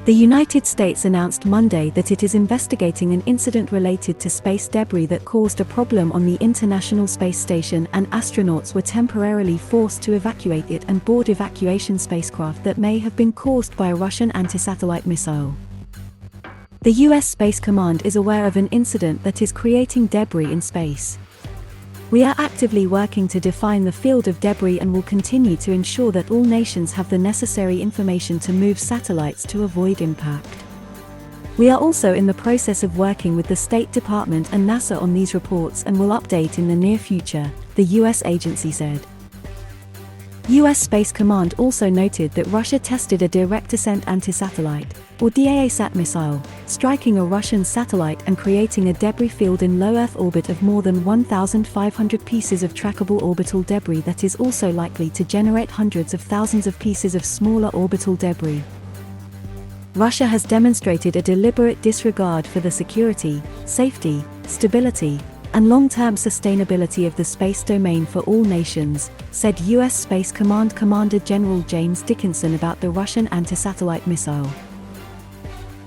The United States announced Monday that it is investigating an incident related to space debris that caused a problem on the International Space Station, and astronauts were temporarily forced to evacuate it and board evacuation spacecraft that may have been caused by a Russian anti-satellite missile. The U.S. Space Command is aware of an incident that is creating debris in space. We are actively working to define the field of debris and will continue to ensure that all nations have the necessary information to move satellites to avoid impact. We are also in the process of working with the State Department and NASA on these reports and will update in the near future, the U.S. agency said. U.S. Space Command also noted that Russia tested a direct-ascent anti-satellite, or DAASat missile, striking a Russian satellite and creating a debris field in low Earth orbit of more than 1,500 pieces of trackable orbital debris that is also likely to generate hundreds of thousands of pieces of smaller orbital debris. Russia has demonstrated a deliberate disregard for the security, safety, stability, and long-term sustainability of the space domain for all nations, said U.S. Space Command Commander General James Dickinson about the Russian anti-satellite missile.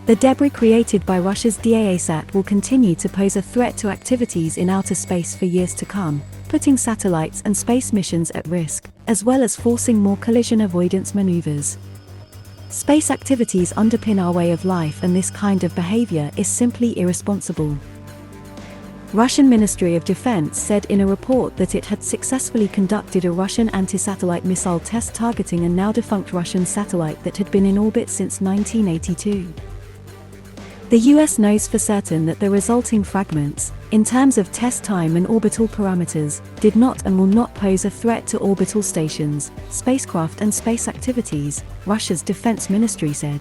The debris created by Russia's DAASat will continue to pose a threat to activities in outer space for years to come, putting satellites and space missions at risk, as well as forcing more collision avoidance maneuvers. Space activities underpin our way of life, and this kind of behavior is simply irresponsible. Russian Ministry of Defense said in a report that it had successfully conducted a Russian anti-satellite missile test targeting a now-defunct Russian satellite that had been in orbit since 1982. The US knows for certain that the resulting fragments, in terms of test time and orbital parameters, did not and will not pose a threat to orbital stations, spacecraft and space activities, Russia's defense ministry said.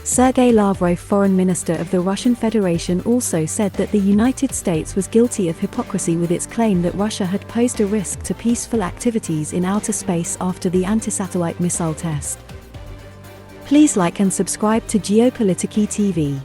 Sergei Lavrov, foreign minister of the Russian Federation, also said that the United States was guilty of hypocrisy with its claim that Russia had posed a risk to peaceful activities in outer space after the anti-satellite missile test. Please like and subscribe to Geopolitiki TV.